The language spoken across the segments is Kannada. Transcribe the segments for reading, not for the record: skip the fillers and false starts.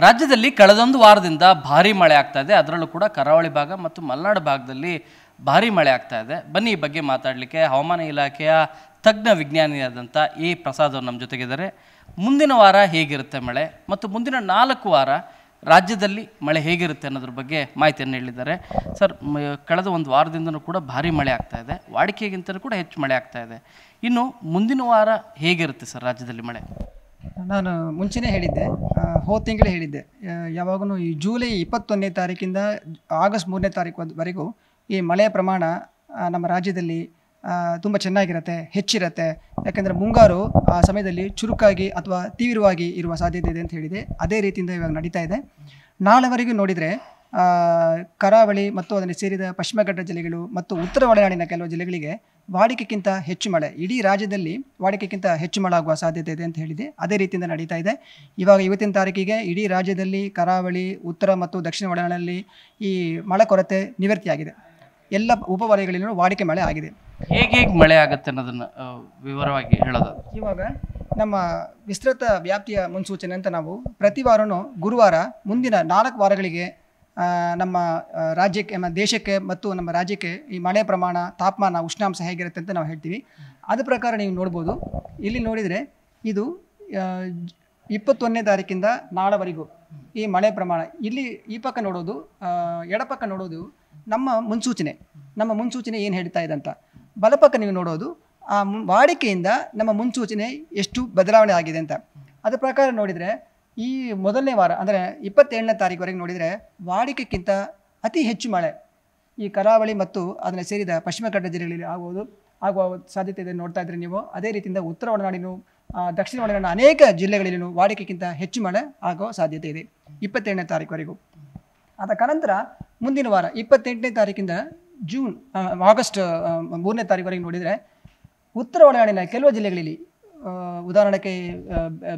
ರಾಜ್ಯದಲ್ಲಿ ಕಳೆದೊಂದು ವಾರದಿಂದ ಭಾರೀ ಮಳೆ ಆಗ್ತಾ ಇದೆ. ಅದರಲ್ಲೂ ಕೂಡ ಕರಾವಳಿ ಭಾಗ ಮತ್ತು ಮಲೆನಾಡು ಭಾಗದಲ್ಲಿ ಭಾರೀ ಮಳೆ ಆಗ್ತಾ ಇದೆ. ಬನ್ನಿ ಈ ಬಗ್ಗೆ ಮಾತಾಡಲಿಕ್ಕೆ ಹವಾಮಾನ ಇಲಾಖೆಯ ತಜ್ಞ ವಿಜ್ಞಾನಿಯಾದಂಥ ಎ ಪ್ರಸಾದ್ ಅವರು ನಮ್ಮ ಜೊತೆಗಿದ್ದಾರೆ. ಮುಂದಿನ ವಾರ ಹೇಗಿರುತ್ತೆ ಮಳೆ ಮತ್ತು ಮುಂದಿನ 4 ವಾರ ರಾಜ್ಯದಲ್ಲಿ ಮಳೆ ಹೇಗಿರುತ್ತೆ ಅನ್ನೋದ್ರ ಬಗ್ಗೆ ಮಾಹಿತಿಯನ್ನು ಹೇಳಿದ್ದಾರೆ. ಸರ್, ಕಳೆದ ಒಂದು ವಾರದಿಂದನೂ ಕೂಡ ಭಾರೀ ಮಳೆ ಆಗ್ತಾ ಇದೆ, ವಾಡಿಕೆಗಿಂತಲೂ ಕೂಡ ಹೆಚ್ಚು ಮಳೆ ಆಗ್ತಾ ಇದೆ. ಇನ್ನು ಮುಂದಿನ ವಾರ ಹೇಗಿರುತ್ತೆ ಸರ್ ರಾಜ್ಯದಲ್ಲಿ ಮಳೆ? ನಾನು ಮುಂಚೆನೇ ಹೇಳಿದ್ದೆ, ಹೋದ ತಿಂಗಳೇ ಹೇಳಿದ್ದೆ, ಯಾವಾಗೂ ಈ ಜೂಲೈ 21ನೇ ತಾರೀಕಿಂದ ಆಗಸ್ಟ್ 3ನೇ ತಾರೀಕುವರೆಗೂ ಈ ಮಳೆಯ ಪ್ರಮಾಣ ನಮ್ಮ ರಾಜ್ಯದಲ್ಲಿ ತುಂಬ ಚೆನ್ನಾಗಿರುತ್ತೆ, ಹೆಚ್ಚಿರುತ್ತೆ. ಯಾಕೆಂದರೆ ಮುಂಗಾರು ಆ ಸಮಯದಲ್ಲಿ ಚುರುಕಾಗಿ ಅಥವಾ ತೀವ್ರವಾಗಿ ಇರುವ ಸಾಧ್ಯತೆ ಇದೆ ಅಂತ ಹೇಳಿದೆ. ಅದೇ ರೀತಿಯಿಂದ ಇವಾಗ ನಡೀತಾ ಇದೆ. ನಾಳೆವರೆಗೂ ನೋಡಿದರೆ ಕರಾವಳಿ ಮತ್ತು ಅದನ್ನು ಸೇರಿದ ಪಶ್ಚಿಮ ಘಟ್ಟ ಜಿಲ್ಲೆಗಳು ಮತ್ತು ಉತ್ತರ ಒಳನಾಡಿನ ಕೆಲವು ಜಿಲ್ಲೆಗಳಿಗೆ ವಾಡಿಕೆಗಿಂತ ಹೆಚ್ಚು ಮಳೆ, ಇಡೀ ರಾಜ್ಯದಲ್ಲಿ ವಾಡಿಕೆಗಿಂತ ಹೆಚ್ಚು ಮಳೆ ಆಗುವ ಸಾಧ್ಯತೆ ಇದೆ ಅಂತ ಹೇಳಿದೆ. ಅದೇ ರೀತಿಯಿಂದ ನಡೀತಾ ಇದೆ. ಇವಾಗ ಇವತ್ತಿನ ತಾರೀಕಿಗೆ ಇಡೀ ರಾಜ್ಯದಲ್ಲಿ ಕರಾವಳಿ, ಉತ್ತರ ಮತ್ತು ದಕ್ಷಿಣ ಒಳನಾಡಿನಲ್ಲಿ ಈ ಮಳೆ ಕೊರತೆ ನಿವೃತ್ತಿಯಾಗಿದೆ. ಎಲ್ಲ ಉಪವಲಯಗಳಲ್ಲೂ ವಾಡಿಕೆ ಮಳೆ ಆಗಿದೆ. ಹೇಗೆ ಮಳೆ ಆಗುತ್ತೆ ಅನ್ನೋದನ್ನು ವಿವರವಾಗಿ ಹೇಳೋದು. ಇವಾಗ ನಮ್ಮ ವಿಸ್ತೃತ ವ್ಯಾಪ್ತಿಯ ಮುನ್ಸೂಚನೆ ಅಂತ ನಾವು ಪ್ರತಿ ವಾರನೂ ಗುರುವಾರ ಮುಂದಿನ 4 ವಾರಗಳಿಗೆ ನಮ್ಮ ರಾಜ್ಯಕ್ಕೆ, ನಮ್ಮ ದೇಶಕ್ಕೆ ಮತ್ತು ನಮ್ಮ ರಾಜ್ಯಕ್ಕೆ ಈ ಮಳೆ ಪ್ರಮಾಣ, ತಾಪಮಾನ, ಉಷ್ಣಾಂಶ ಹೇಗಿರುತ್ತೆ ಅಂತ ನಾವು ಹೇಳ್ತೀವಿ. ಅದ ಪ್ರಕಾರ ನೀವು ನೋಡ್ಬೋದು. ಇಲ್ಲಿ ನೋಡಿದರೆ ಇದು 21ನೇ ತಾರೀಕಿಂದ ನಾಳೆವರೆಗೂ ಈ ಮಳೆ ಪ್ರಮಾಣ. ಇಲ್ಲಿ ಈ ಪಕ್ಕ ನೋಡೋದು, ಎಡಪಕ್ಕ ನೋಡೋದು ನಮ್ಮ ಮುನ್ಸೂಚನೆ ಏನು ಹೇಳ್ತಾ ಇದೆ ಅಂತ. ಬಲಪಕ್ಕ ನೀವು ನೋಡೋದು ಆ ವಾಡಿಕೆಯಿಂದ ನಮ್ಮ ಮುನ್ಸೂಚನೆ ಎಷ್ಟು ಬದಲಾವಣೆ ಆಗಿದೆ ಅಂತ. ಅದ್ರ ಪ್ರಕಾರ ನೋಡಿದರೆ ಈ ಮೊದಲನೇ ವಾರ ಅಂದರೆ 27ನೇ ತಾರೀಕುವರೆಗೆ ನೋಡಿದರೆ ವಾಡಿಕೆಗಿಂತ ಅತಿ ಹೆಚ್ಚು ಮಳೆ ಈ ಕರಾವಳಿ ಮತ್ತು ಅದನ್ನು ಸೇರಿದ ಪಶ್ಚಿಮ ಘಟ್ಟ ಜಿಲ್ಲೆಗಳಲ್ಲಿ ಆಗುವ ಸಾಧ್ಯತೆ ಇದೆ ನೋಡ್ತಾ ಇದ್ರೆ ನೀವು. ಅದೇ ರೀತಿಯಿಂದ ಉತ್ತರ ಒಳನಾಡಿನ, ದಕ್ಷಿಣ ಒಳನಾಡಿನ ಅನೇಕ ಜಿಲ್ಲೆಗಳಲ್ಲಿಯೂ ವಾಡಿಕೆಗಿಂತ ಹೆಚ್ಚು ಮಳೆ ಆಗುವ ಸಾಧ್ಯತೆ ಇದೆ 27ನೇ ತಾರೀಕುವರೆಗೂ. ಅದಕ್ಕೆ ನಂತರ ಮುಂದಿನ ವಾರ 28ನೇ ತಾರೀಕಿಂದ ಆಗಸ್ಟ್ 3ನೇ ತಾರೀಕುವರೆಗೆ ನೋಡಿದರೆ ಉತ್ತರ ಒಳನಾಡಿನ ಕೆಲವು ಜಿಲ್ಲೆಗಳಲ್ಲಿ, ಉದಾಹರಣೆಗೆ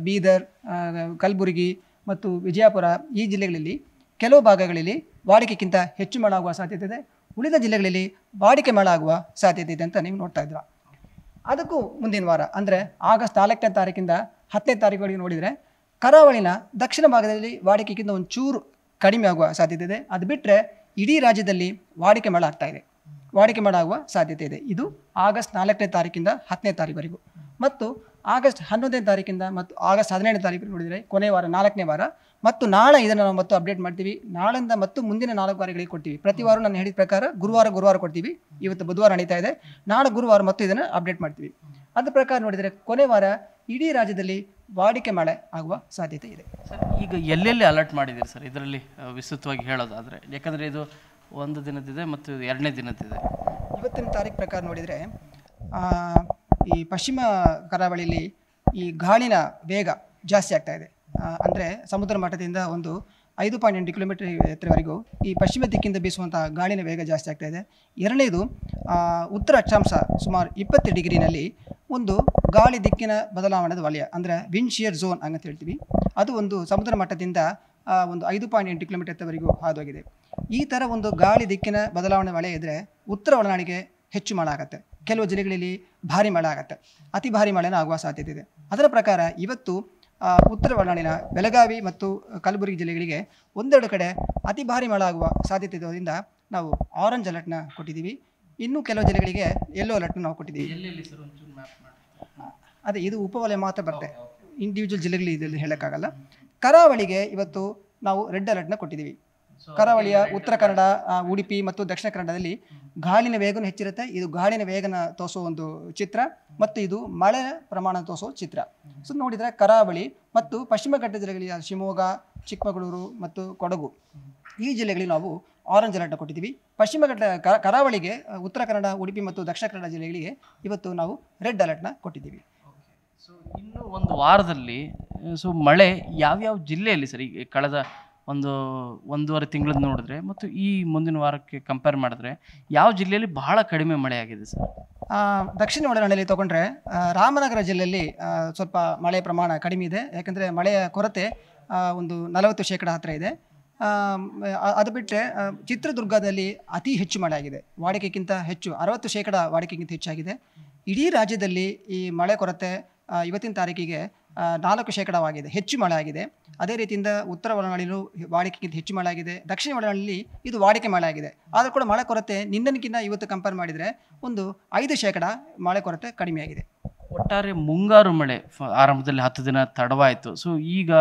ಬೀದರ್, ಕಲಬುರಗಿ ಮತ್ತು ವಿಜಯಪುರ, ಈ ಜಿಲ್ಲೆಗಳಲ್ಲಿ ಕೆಲವು ಭಾಗಗಳಲ್ಲಿ ವಾಡಿಕೆಗಿಂತ ಹೆಚ್ಚು ಮಳೆ ಆಗುವ ಸಾಧ್ಯತೆ ಇದೆ. ಉಳಿದ ಜಿಲ್ಲೆಗಳಲ್ಲಿ ವಾಡಿಕೆ ಮಳೆ ಆಗುವ ಸಾಧ್ಯತೆ ಇದೆ ಅಂತ ನೀವು ನೋಡ್ತಾ ಇದ್ದೀರಾ. ಅದಕ್ಕೂ ಮುಂದಿನ ವಾರ ಅಂದರೆ ಆಗಸ್ಟ್ 4ನೇ ತಾರೀಕಿಂದ 10ನೇ ತಾರೀಕುವರೆಗೆ ನೋಡಿದರೆ ಕರಾವಳಿನ ದಕ್ಷಿಣ ಭಾಗದಲ್ಲಿ ವಾಡಿಕೆಗಿಂತ ಒಂಚೂರು ಕಡಿಮೆ ಆಗುವ ಸಾಧ್ಯತೆ ಇದೆ. ಅದು ಬಿಟ್ಟರೆ ಇಡೀ ರಾಜ್ಯದಲ್ಲಿ ವಾಡಿಕೆ ಮಳೆ ಆಗ್ತಾ ಇದೆ, ವಾಡಿಕೆ ಮಳೆ ಆಗುವ ಸಾಧ್ಯತೆ ಇದೆ. ಇದು ಆಗಸ್ಟ್ 4ನೇ ತಾರೀಕಿಂದ 10ನೇ ತಾರೀಕುವರೆಗೂ. ಮತ್ತು ಆಗಸ್ಟ್ 11ನೇ ತಾರೀಕಿಂದ ಮತ್ತು ಆಗಸ್ಟ್ 17ನೇ ತಾರೀಕು ನೋಡಿದರೆ ಕೊನೆ ವಾರ, 4ನೇ ವಾರ. ಮತ್ತು ನಾಳೆ ಇದನ್ನು ನಾವು ಮತ್ತು ಅಪ್ಡೇಟ್ ಮಾಡ್ತೀವಿ. ನಾಳೆಯಿಂದ ಮತ್ತು ಮುಂದಿನ 4 ವಾರಗಳಿಗೆ ಕೊಡ್ತೀವಿ. ಪ್ರತಿ ವಾರ ನಾನು ಹೇಳಿದ ಪ್ರಕಾರ ಗುರುವಾರ ಕೊಡ್ತೀವಿ. ಇವತ್ತು ಬುಧವಾರ ನಡೀತಾ ಇದೆ, ನಾಳೆ ಗುರುವಾರ ಮತ್ತು ಇದನ್ನು ಅಪ್ಡೇಟ್ ಮಾಡ್ತೀವಿ. ಅದ್ರ ಪ್ರಕಾರ ನೋಡಿದರೆ ಕೊನೆ ವಾರ ಇಡೀ ರಾಜ್ಯದಲ್ಲಿ ವಾಡಿಕೆ ಮಳೆ ಆಗುವ ಸಾಧ್ಯತೆ ಇದೆ. ಸರ್, ಈಗ ಎಲ್ಲೆಲ್ಲಿ ಅಲರ್ಟ್ ಮಾಡಿದ್ದೀರಿ ಸರ್ ಇದರಲ್ಲಿ ವಿಸ್ತೃತವಾಗಿ ಹೇಳೋದಾದರೆ? ಯಾಕಂದರೆ ಇದು 1 ದಿನದಿದೆ ಮತ್ತು 2ನೇ ದಿನದಿದೆ. ಇವತ್ತಿನ ತಾರೀಕು ಪ್ರಕಾರ ನೋಡಿದರೆ ಈ ಪಶ್ಚಿಮ ಕರಾವಳಿಯಲ್ಲಿ ಈ ಗಾಳಿನ ವೇಗ ಜಾಸ್ತಿ ಆಗ್ತಾ ಇದೆ. ಅಂದರೆ ಸಮುದ್ರ ಮಟ್ಟದಿಂದ ಒಂದು 5.8 ಕಿಲೋಮೀಟರ್ ಎತ್ತರವರೆಗೂ ಈ ಪಶ್ಚಿಮ ದಿಕ್ಕಿಂದ ಬೀಸುವಂಥ ಗಾಳಿನ ವೇಗ ಜಾಸ್ತಿ ಆಗ್ತಾ ಇದೆ. ಎರಡನೇದು, ಉತ್ತರ ಅಕ್ಷಾಂಶ ಸುಮಾರು 20 ಡಿಗ್ರಿನಲ್ಲಿ ಒಂದು ಗಾಳಿ ದಿಕ್ಕಿನ ಬದಲಾವಣೆದ ವಲಯ, ಅಂದರೆ ವಿಂಡ್ ಶಿಯರ್ ಝೋನ್ ಅಂತ ಹೇಳ್ತೀವಿ. ಅದು ಒಂದು ಸಮುದ್ರ ಮಟ್ಟದಿಂದ ಒಂದು 5.8 ಕಿಲೋಮೀಟರ್ ಎತ್ತರವರೆಗೂ ಹಾದುಹೋಗಿದೆ. ಈ ಥರ ಒಂದು ಗಾಳಿ ದಿಕ್ಕಿನ ಬದಲಾವಣೆ ವಲಯ ಇದ್ದರೆ ಉತ್ತರ ಒಳನಾಡಿಗೆ ಹೆಚ್ಚು ಮಳೆ ಆಗುತ್ತೆ, ಕೆಲವು ಜಿಲ್ಲೆಗಳಲ್ಲಿ ಭಾರಿ ಮಳೆ ಆಗುತ್ತೆ, ಅತಿ ಭಾರಿ ಮಳೆನ ಆಗುವ ಸಾಧ್ಯತೆ ಇದೆ. ಅದರ ಪ್ರಕಾರ ಇವತ್ತು ಉತ್ತರ ಒಳನಾಡಿನ ಬೆಳಗಾವಿ ಮತ್ತು ಕಲಬುರಗಿ ಜಿಲ್ಲೆಗಳಿಗೆ ಒಂದೆರಡು ಕಡೆ ಅತಿ ಭಾರಿ ಮಳೆ ಆಗುವ ಸಾಧ್ಯತೆ ಇರೋದ್ರಿಂದ ನಾವು ಆರೆಂಜ್ ಅಲರ್ಟ್ನ ಕೊಟ್ಟಿದ್ದೀವಿ. ಇನ್ನೂ ಕೆಲವು ಜಿಲ್ಲೆಗಳಿಗೆ ಯೆಲ್ಲೋ ಅಲರ್ಟ್ನ ನಾವು ಕೊಟ್ಟಿದ್ದೀವಿ. ಅದೇ ಇದು ಉಪವಲಯ ಮಾತ್ರ ಬರುತ್ತೆ, ಇಂಡಿವಿಜುವಲ್ ಜಿಲ್ಲೆಗಳಿಗೆ ಇದರಲ್ಲಿ ಹೇಳೋಕ್ಕಾಗಲ್ಲ. ಕರಾವಳಿಗೆ ಇವತ್ತು ನಾವು ರೆಡ್ ಅಲರ್ಟ್ನ ಕೊಟ್ಟಿದ್ದೀವಿ. ಕರಾವಳಿಯ ಉತ್ತರ ಕನ್ನಡ, ಉಡುಪಿ ಮತ್ತು ದಕ್ಷಿಣ ಕನ್ನಡದಲ್ಲಿ ಗಾಳಿನ ವೇಗನೂ ಹೆಚ್ಚಿರುತ್ತೆ. ಇದು ಗಾಳಿನ ವೇಗನ ತೋರಿಸೋ ಒಂದು ಚಿತ್ರ ಮತ್ತು ಇದು ಮಳೆ ಪ್ರಮಾಣ ತೋರಿಸೋ ಚಿತ್ರ. ಸೊ ನೋಡಿದರೆ ಕರಾವಳಿ ಮತ್ತು ಪಶ್ಚಿಮ ಘಟ್ಟ ಜಿಲ್ಲೆಗಳಲ್ಲಿ ಶಿವಮೊಗ್ಗ, ಚಿಕ್ಕಮಗಳೂರು ಮತ್ತು ಕೊಡಗು, ಈ ಜಿಲ್ಲೆಗಳಿಗೆ ನಾವು ಆರೆಂಜ್ ಅಲರ್ಟ್ನ ಕೊಟ್ಟಿದ್ದೀವಿ. ಪಶ್ಚಿಮ ಘಟ್ಟ ಕರಾವಳಿಗೆ ಉತ್ತರ ಕನ್ನಡ, ಉಡುಪಿ ಮತ್ತು ದಕ್ಷಿಣ ಕನ್ನಡ ಜಿಲ್ಲೆಗಳಿಗೆ ಇವತ್ತು ನಾವು ರೆಡ್ ಅಲರ್ಟ್ನ ಕೊಟ್ಟಿದ್ದೀವಿ. ಸೊ ಇನ್ನು ಒಂದು ವಾರದಲ್ಲಿ ಮಳೆ ಯಾವ್ಯಾವ ಜಿಲ್ಲೆಯಲ್ಲಿ ಸರ್, ಈಗ ಕಳೆದ 1.5 ತಿಂಗಳದ್ದು ನೋಡಿದ್ರೆ ಮತ್ತು ಈ ಮುಂದಿನ ವಾರಕ್ಕೆ ಕಂಪೇರ್ ಮಾಡಿದ್ರೆ ಯಾವ ಜಿಲ್ಲೆಯಲ್ಲಿ ಬಹಳ ಕಡಿಮೆ ಮಳೆ ಆಗಿದೆ ಸರ್? ದಕ್ಷಿಣ ಒಳನಾಡಿನಲ್ಲಿ ತೊಗೊಂಡ್ರೆ ರಾಮನಗರ ಜಿಲ್ಲೆಯಲ್ಲಿ ಸ್ವಲ್ಪ ಮಳೆ ಪ್ರಮಾಣ ಕಡಿಮೆ ಇದೆ. ಯಾಕೆಂದರೆ ಮಳೆಯ ಕೊರತೆ ಒಂದು 40% ಹತ್ತಿರ ಇದೆ. ಅದು ಬಿಟ್ಟರೆ ಚಿತ್ರದುರ್ಗದಲ್ಲಿ ಅತಿ ಹೆಚ್ಚು ಮಳೆ ಆಗಿದೆ, ವಾಡಿಕೆಗಿಂತ ಹೆಚ್ಚು 60% ವಾಡಿಕೆಗಿಂತ ಹೆಚ್ಚಾಗಿದೆ. ಇಡೀ ರಾಜ್ಯದಲ್ಲಿ ಈ ಮಳೆ ಕೊರತೆ ಇವತ್ತಿನ ತಾರೀಕಿಗೆ 4% ಹೆಚ್ಚು ಮಳೆ ಆಗಿದೆ. ಅದೇ ರೀತಿಯಿಂದ ಉತ್ತರ ಒಳನಾಡಿನಲ್ಲೂ ವಾಡಿಕೆಗಿಂತ ಹೆಚ್ಚು ಮಳೆ ಆಗಿದೆ. ದಕ್ಷಿಣ ಒಳನಾಡಿನಲ್ಲಿ ಇದು ವಾಡಿಕೆ ಮಳೆ ಆಗಿದೆ. ಆದರೂ ಕೂಡ ಮಳೆ ಕೊರತೆ ನಿನ್ನೆನಕಿಂತ ಇವತ್ತು ಕಂಪೇರ್ ಮಾಡಿದರೆ ಒಂದು 5% ಮಳೆ ಕೊರತೆ ಕಡಿಮೆಯಾಗಿದೆ. ಒಟ್ಟಾರೆ ಮುಂಗಾರು ಮಳೆ ಆರಂಭದಲ್ಲಿ 10 ದಿನ ತಡವಾಯಿತು. ಸೊ ಈಗ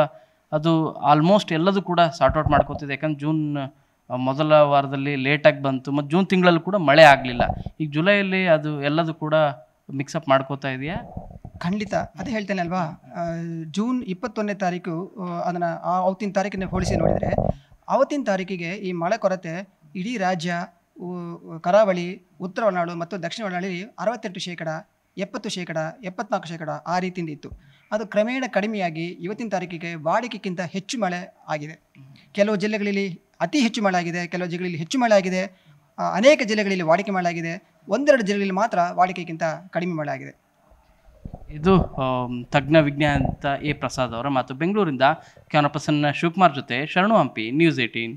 ಅದು ಆಲ್ಮೋಸ್ಟ್ ಎಲ್ಲದೂ ಕೂಡ ಸಾರ್ಟ್ ಔಟ್ ಮಾಡ್ಕೋತಿದೆ. ಯಾಕಂದ್ರೆ ಜೂನ್ ಮೊದಲ ವಾರದಲ್ಲಿ ಲೇಟಾಗಿ ಬಂತು ಮತ್ತು ಜೂನ್ ತಿಂಗಳಲ್ಲಿ ಕೂಡ ಮಳೆ ಆಗಲಿಲ್ಲ. ಈಗ ಜುಲೈಯಲ್ಲಿ ಅದು ಎಲ್ಲದೂ ಕೂಡ ಮಿಕ್ಸಪ್ ಮಾಡ್ಕೋತಾ ಇದೆಯಾ? ಖಂಡಿತ ಅದೇ ಹೇಳ್ತೇನೆ ಅಲ್ವಾ. ಜೂನ್ 21ನೇ ತಾರೀಕು ಅದನ್ನು ಅವತ್ತಿನ ತಾರೀಕನ್ನು ಹೋಲಿಸಿ ನೋಡಿದರೆ ಅವತ್ತಿನ ತಾರೀಕಿಗೆ ಈ ಮಳೆ ಕೊರತೆ ಇಡೀ ರಾಜ್ಯ, ಕರಾವಳಿ, ಉತ್ತರ ಒಳನಾಡು ಮತ್ತು ದಕ್ಷಿಣ ಒಳನಾಡಿನಲ್ಲಿ 68%, 70%, 74% ಆ ರೀತಿಯಿಂದ ಇತ್ತು. ಅದು ಕ್ರಮೇಣ ಕಡಿಮೆಯಾಗಿ ಇವತ್ತಿನ ತಾರೀಕಿಗೆ ವಾಡಿಕೆಗಿಂತ ಹೆಚ್ಚು ಮಳೆ ಆಗಿದೆ. ಕೆಲವು ಜಿಲ್ಲೆಗಳಲ್ಲಿ ಅತಿ ಹೆಚ್ಚು ಮಳೆ ಆಗಿದೆ, ಕೆಲವು ಜಿಲ್ಲೆಗಳಲ್ಲಿ ಹೆಚ್ಚು ಮಳೆ ಆಗಿದೆ, ಅನೇಕ ಜಿಲ್ಲೆಗಳಲ್ಲಿ ವಾಡಿಕೆ ಮಳೆ ಆಗಿದೆ, ಒಂದೆರಡು ಜಿಲ್ಲೆಗಳಲ್ಲಿ ಮಾತ್ರ ವಾಡಿಕೆಗಿಂತ ಕಡಿಮೆ ಮಳೆ ಆಗಿದೆ. ಇದು ತಜ್ಞ ವಿಜ್ಞಾನಿ ಎ ಪ್ರಸಾದ್ ಅವರ ಮಾತು. ಬೆಂಗಳೂರಿಂದ ಕ್ಯಾಮರಾ ಪರ್ಸನ್ ಶಿವಕುಮಾರ್ ಜೊತೆ ಶರಣು ಹಂಪಿ, ನ್ಯೂಸ್ 18.